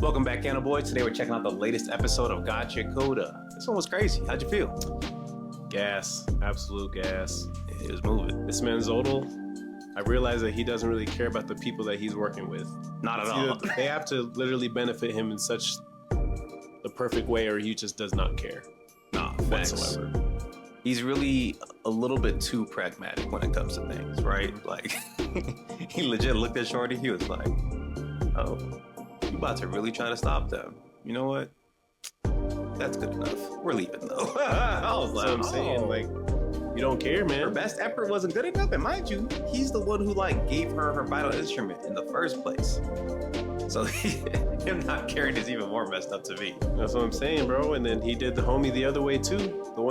Welcome back, Anna Boys. Today we're checking out the latest episode of Gachiakuta. This one was crazy. How'd you feel? Gas. Absolute gas. It was moving. This man Zodal, I realize that he doesn't really care about the people that he's working with. Not at all. They have to literally benefit him in such the perfect way, or he just does not care. Nah, whatsoever. He's really a little bit too pragmatic when it comes to things, right? Like, he legit looked at Shorty. He was like, oh, you about to really try to stop them. You know what? That's good enough. We're leaving, though. I was like, I'm saying, like, you don't care, man. Her best effort wasn't good enough, and mind you, he's the one who, like, gave her vital instrument in the first place. So him not caring is even more messed up to me. That's what I'm saying, bro. And then he did the homie the other way, too. The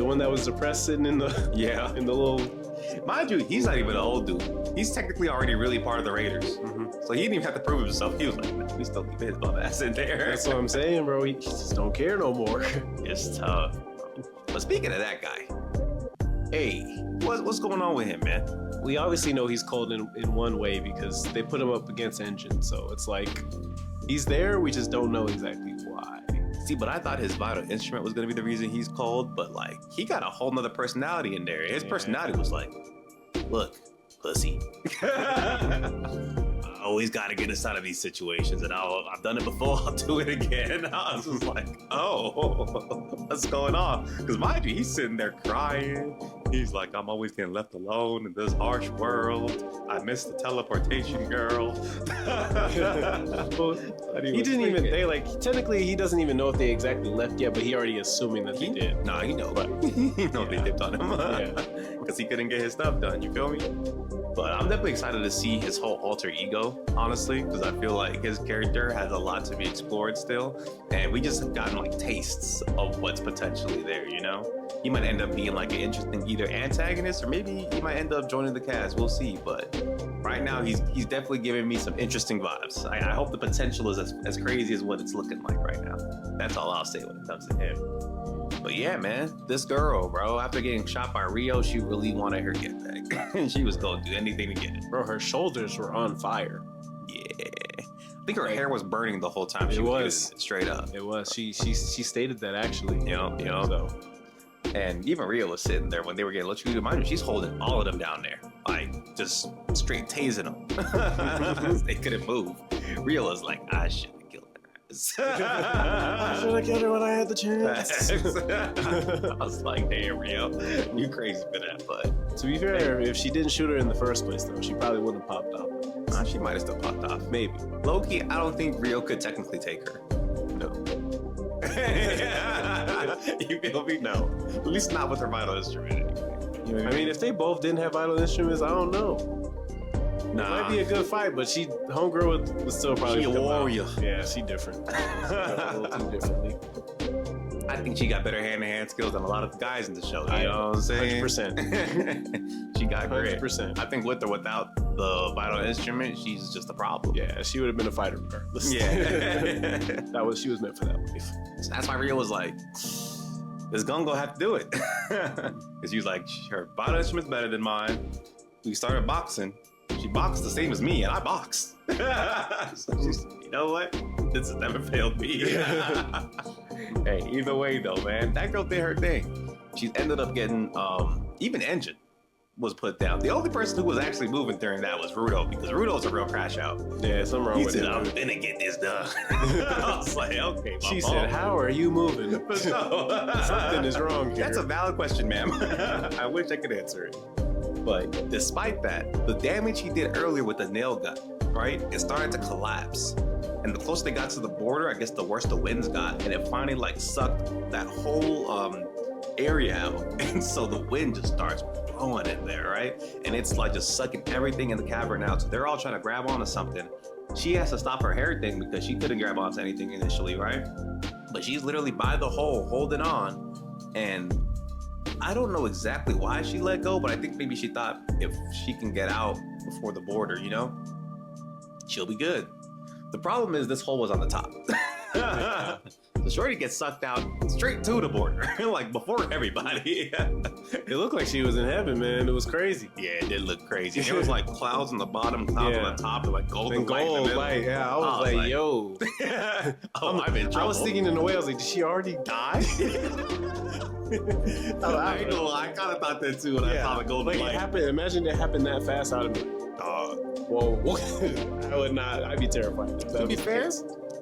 one that was depressed sitting in the in the little. Mind you, he's not even an old dude. He's technically already really part of the Raiders. Mm-hmm. So he didn't even have to prove himself. He was like, man, we still keep his bum ass in there. That's what I'm saying, bro. He just don't care no more. It's tough. But speaking of that guy, hey, what's going on with him, man? We obviously know he's cold in one way because they put him up against Engine. So it's like, he's there, we just don't know exactly why. See, but I thought his vital instrument was going to be the reason he's cold, but like, he got a whole nother personality in there. His personality was like, look, pussy. I always got to get us out of these situations, and I've done it before, I'll do it again. I was just like, oh, what's going on? Because mind you, he's sitting there crying. He's like, I'm always getting left alone in this harsh world. I miss the teleportation girl. He didn't even, technically he doesn't even know if they exactly left yet, but he already assuming that they did. Nah, he knows. He knows they dipped on him. Because he couldn't get his stuff done, you feel me? But I'm definitely excited to see his whole alter ego, honestly, because I feel like his character has a lot to be explored still. And we just have gotten like tastes of what's potentially there, you know? He might end up being like an interesting either antagonist, or maybe he might end up joining the cast. We'll see. But right now, he's definitely giving me some interesting vibes. I hope the potential is as crazy as what it's looking like right now. That's all I'll say when it comes to him. But yeah, man, this girl, bro, after getting shot by Rio, she really wanted her get back. She was going to do anything to get it. Bro, her shoulders were on fire. Yeah. I think her hair was burning the whole time. She was straight up. It was. She stated that actually. You know. So. And even Rio was sitting there when they were getting electrocuted. Mind you, she's holding all of them down there. Like, just straight tasing them. They couldn't move. Rio was like, I should have killed her. I should have killed her when I had the chance. I was like, damn, Rio, you crazy for that. But to be fair, if she didn't shoot her in the first place, though, she probably wouldn't have popped off. She might have still popped off. Maybe. Low-key, I don't think Rio could technically take her. No. You feel me? No. At least not with her vital instrument anyway. I mean, if they both didn't have vital instruments, I don't know. Nah. It might be a good fight, but homegirl would still probably. She a warrior. Yeah, she different. A little too differently. I think she got better hand-to-hand skills than a lot of the guys in the show. You know what I'm saying? 100%. She got grit. 100%. I think with or without the vital instrument, she's just a problem. Yeah, she would have been a fighter regardless. Yeah. She was meant for that life. So that's why Rio was like, this gun gonna have to do it. Because she was like, her vital instrument's better than mine. We started boxing. She boxed the same as me, and I boxed. So she's, you know what? This has never failed me. Hey, either way though, man, that girl did her thing. She ended up getting, even Engine was put down. The only person who was actually moving during that was Rudo, because Rudo's a real crash out. Yeah, something wrong with him. He said, I'm gonna get this done. I was like, okay, she said, how are you moving? Something is wrong here. That's a valid question, ma'am. I wish I could answer it. But despite that, the damage he did earlier with the nail gun, right? It started to collapse. And the closer they got to the border, I guess the worse the winds got. And it finally like sucked that whole area out. And so the wind just starts blowing in there, right? And it's like just sucking everything in the cavern out. So they're all trying to grab onto something. She has to stop her hair thing because she couldn't grab onto anything initially, right? But she's literally by the hole holding on. And I don't know exactly why she let go, but I think maybe she thought if she can get out before the border, you know, she'll be good. The problem is this hole was on the top. So the shorty gets sucked out straight to the border, like before everybody. It looked like she was in heaven, man. It was crazy. Yeah, it did look crazy. There was like clouds on the bottom, clouds on the top, and like golden light in the middle. Light. Yeah, I was like, yo. I'm in trouble. I was thinking in a way, I was like, did she already die? I ain't gonna lie, I kind of thought that too when I saw the golden light. It happened. Imagine it happened that fast. I'd be like, whoa. I would not. I'd be terrified. To be fair,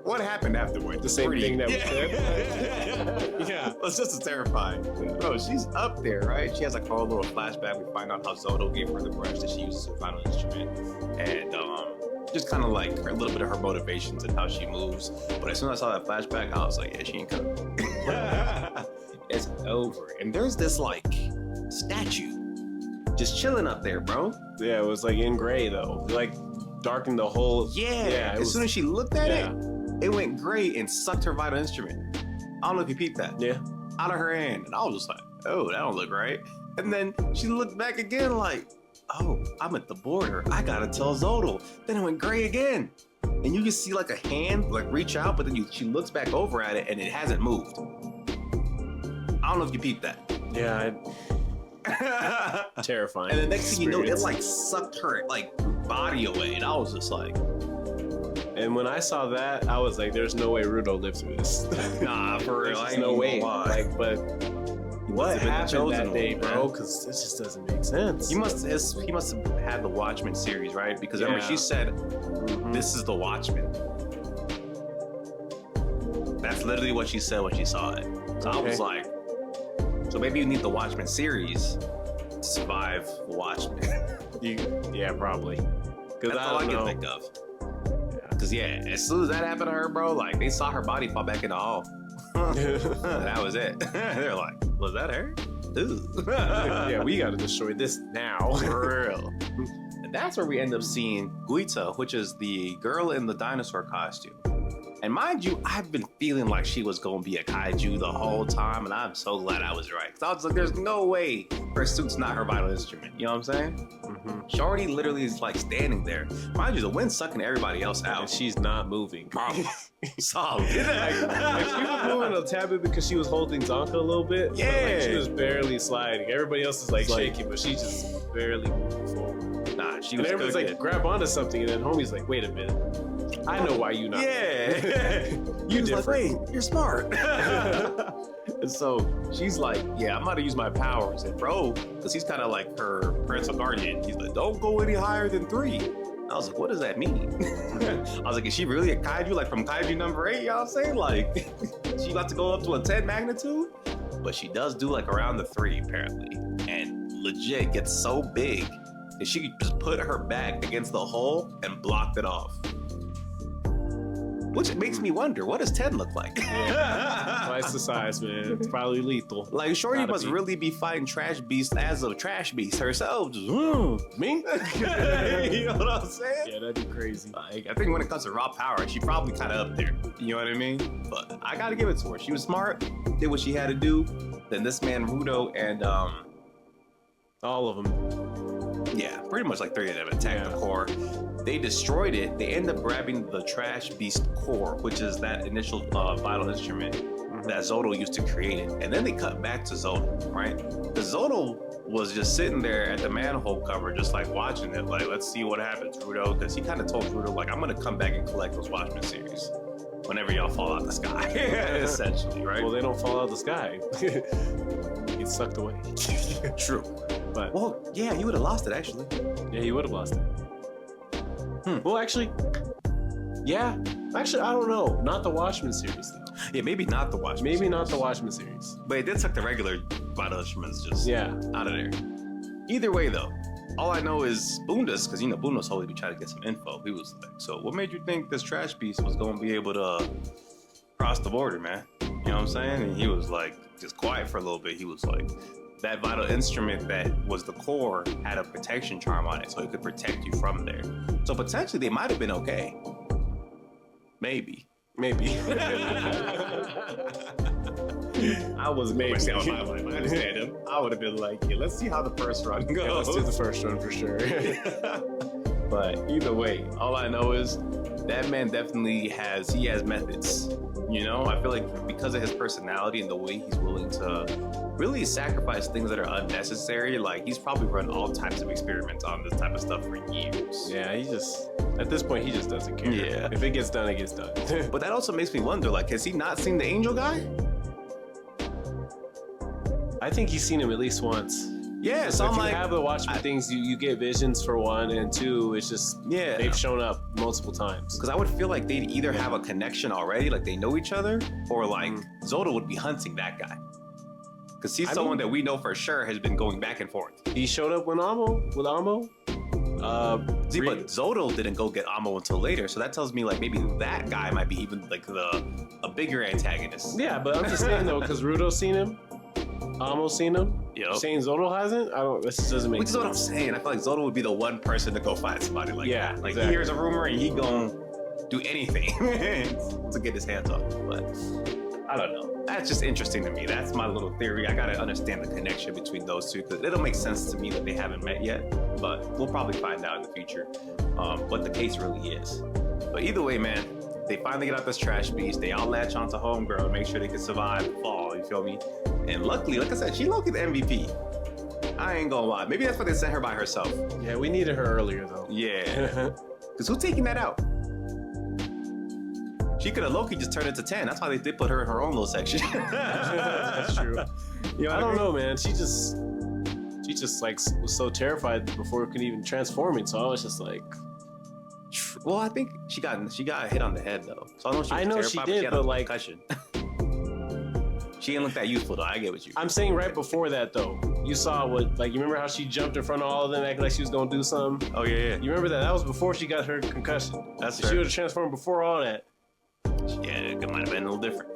what happened afterwards? The same thing that we said. Yeah, it's just as terrifying. Bro, she's up there, right? She has like a whole little flashback. We find out how Zoto gave her the brush that she uses as a final instrument, and just kind of like a little bit of her motivations and how she moves. But as soon as I saw that flashback, I was like, yeah, she ain't coming. It's over. And there's this like statue just chilling up there, bro. Yeah, it was like in gray though, like darkened the whole. Yeah. As soon as she looked at it went gray and sucked her vital instrument. I don't know if you peeped that. Yeah. Out of her hand. And I was just like, oh, that don't look right. And then she looked back again like, oh, I'm at the border. I gotta tell Zoto. Then it went gray again. And you can see like a hand like reach out, but then she looks back over at it and it hasn't moved. I don't know if you peeped that. Yeah. Terrifying. And the next thing you know, it like sucked her like body away. And I was just like. And when I saw that, I was like, there's no way Rudo lived through this. Nah, for real. There's no way. Like, but what happened that day, bro? Because this just doesn't make sense. He must have had the Watchmen series, right? Because remember, she said, this is the Watchmen. That's literally what she said when she saw it. So I was like, so maybe you need the Watchmen series to survive the Watchmen. Yeah, probably. That's all I can think of. Because as soon as that happened to her, bro, like they saw her body fall back in the hall. That was it. They're like, was that her? Ooh. Yeah, we gotta destroy this now. For real. And that's where we end up seeing Guita, which is the girl in the dinosaur costume. And mind you, I've been feeling like she was gonna be a kaiju the whole time, and I'm so glad I was right. Cause I was like, there's no way her suit's not her vital instrument. You know what I'm saying? Shorty literally is like standing there. Mind you, the wind's sucking everybody else out. And she's not moving. Solid. Like, she was moving a tad bit because she was holding Zonka a little bit. Yeah. But, like, she was barely sliding. Everybody else is like shaking, but she just barely moving forward. Nah, she and was everybody's like, grab onto something, and then homie's like, wait a minute. I know why you not. Yeah. You different. Like, wait, you're smart. And so she's like, yeah, I'm about to use my powers. And bro, because he's kind of like her parental guardian, he's like, don't go any higher than 3. I was like, what does that mean? I was like, is she really a kaiju? Like from kaiju number 8, you know what I'm saying? Like, she about to go up to a 10 magnitude? But she does do like around the 3 apparently. And legit gets so big that she could just put her back against the hole and blocked it off. Which makes me wonder, what does 10 look like? Twice the size, man. It's probably lethal. Like, Shorty must really be fighting Trash Beast as a Trash Beast herself. Just, me? You know what I'm saying? Yeah, that'd be crazy. Like, I think when it comes to raw power, she probably kind of up there. You know what I mean? But I gotta give it to her. She was smart, did what she had to do. Then this man, Rudo, and all of them. Yeah, pretty much like 3 of them attacked the core. They destroyed it. They end up grabbing the Trash Beast core, which is that initial vital instrument that Zoto used to create it. And then they cut back to Zoto, right? Because Zoto was just sitting there at the manhole cover, just like watching it, like, let's see what happens, Rudo. Because he kind of told Rudo, like, I'm going to come back and collect those Watchmen series whenever y'all fall out the sky, essentially, right? Well, they don't fall out the sky. It's sucked away. True. But, well, yeah, you would have lost it, actually. Yeah, you would have lost it. Well, actually, yeah. Actually, I don't know. Not the Watchmen series, though. Yeah, maybe not the Watchmen Maybe series. not the Watchmen series. But it did suck the regular vital instruments just out of there. Either way, though, all I know is Bundes, because, you know, Bundes always be trying to get some info. He was like, so what made you think this Trash Beast was going to be able to cross the border, man? You know what I'm saying? And he was like, just quiet for a little bit. He was like, that vital instrument that was the core had a protection charm on it, so it could protect you from there. So potentially they might have been okay. Maybe. I was maybe. I understand him. I would have been like, yeah, let's see how the first run goes. Yeah, let's do the first run for sure. But either way, all I know is that man definitely has methods. You know, I feel like because of his personality and the way he's willing to really sacrifice things that are unnecessary, like he's probably run all types of experiments on this type of stuff for years. Yeah, he just, at this point, he just doesn't care. Yeah. If it gets done, it gets done. But that also makes me wonder, like, has he not seen the angel guy? I think he's seen him at least once. Yeah, So so if I'm you like, have the Watchmen things, you get visions for one, and two, it's just yeah. they've shown up multiple times. Because I would feel like they'd either have a connection already, like they know each other, or like Zoda would be hunting that guy. Because he's someone that we know for sure has been going back and forth. He showed up with Amo. See, but Zodo didn't go get Amo until later, so that tells me like maybe that guy might be even like a bigger antagonist. Yeah, but I'm just saying though, because Rudo's seen him, Amo's seen him. Yep. Saying Zodo hasn't? I don't. This doesn't make Which is sense. what I'm saying. I feel like Zoda would be the one person to go find somebody like that. Like exactly. he hears a rumor and he gonna do anything to get his hands on. But I don't know. That's just interesting to me. That's my little theory. I gotta understand the connection between those two because it'll make sense to me that they haven't met yet. But we'll probably find out in the future what the case really is. But either way, man, they finally get out this trash beast. They all latch onto Homegirl and make sure they can survive the fall. You feel me? And luckily, like I said, she low-key the MVP. I ain't gonna lie. Maybe that's why they sent her by herself. Yeah, we needed her earlier though. Yeah. Because who's taking that out? She could have low-key just turned it to 10. That's why they did put her in her own little section. That's true. You know I don't know, man. She just like was so terrified before it could even transform it. So I was just like, well, I think she got hit on the head though. So I know she was terrified, she did, had but a like, concussion. She didn't look that youthful though. I get what you. I'm saying right before that though, you saw what, like, you remember how she jumped in front of all of them, acting like she was gonna do something? Oh yeah. You remember that? That was before she got her concussion. That's She would have transformed before all that. Yeah, it might have been a little different.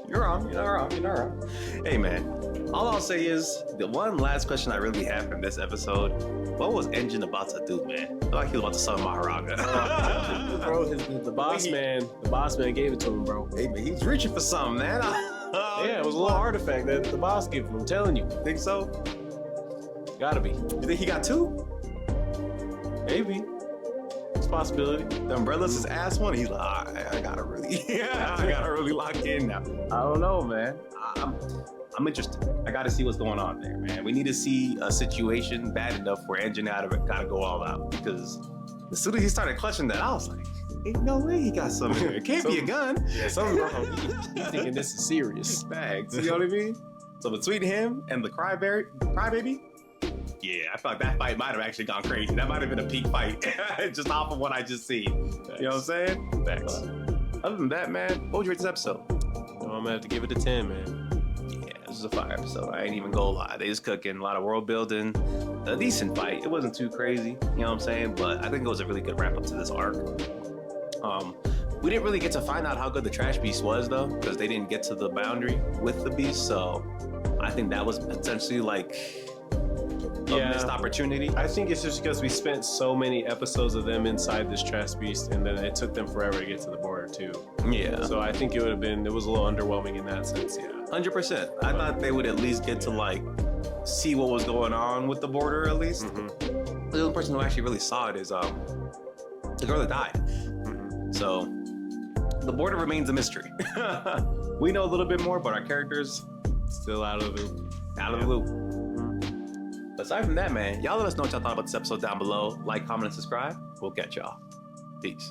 You're wrong. You're not wrong. You're not wrong. Hey man, all I'll say is the one last question I really have from this episode: what was Engine about to do, man? I feel like he was about to summon Maharaga. Bro, the boss man gave it to him, bro. Hey man, he was reaching for something, man. Yeah, it was a little artifact that the boss gave him. I'm telling you. Think so? Gotta be. You think he got two? Maybe. It's a possibility. The umbrella's his ass one. He's like, all right, I gotta really lock in now. I don't know, man. I'm interested. I gotta see what's going on there, man. We need to see a situation bad enough where Engine gotta go all out, because as soon as he started clutching that, I was like, ain't no way he got something here. It can't be a gun. Yeah, something wrong. He's thinking this is serious. Bags. You know what I mean? So between him and the crybaby, yeah, I felt like that fight might have actually gone crazy. That might have been a peak fight, just off of what I just seen. You know what I'm saying? Facts. Other than that, man, what would you rate this episode? No, I'm gonna have to give it a 10, man. Yeah, this is a fire episode. I ain't even gonna lie. They just cooking, a lot of world building, a decent fight. It wasn't too crazy, you know what I'm saying? But I think it was a really good wrap up to this arc. We didn't really get to find out how good the trash beast was though, because they didn't get to the boundary with the beast. So I think that was potentially like a missed opportunity. I think it's just because we spent so many episodes of them inside this trash beast, and then it took them forever to get to the border too. Yeah. So I think it was a little underwhelming in that sense. Yeah. 100%. I thought they would at least get to like see what was going on with the border at least. Mm-hmm. The only person who actually really saw it is the girl that died. Mm-hmm. So the border remains a mystery. We know a little bit more, but our characters Still out of the loop. out of the loop. But aside from that, man, y'all let us know what y'all thought about this episode down below. Like, comment, and subscribe. We'll catch y'all. Peace.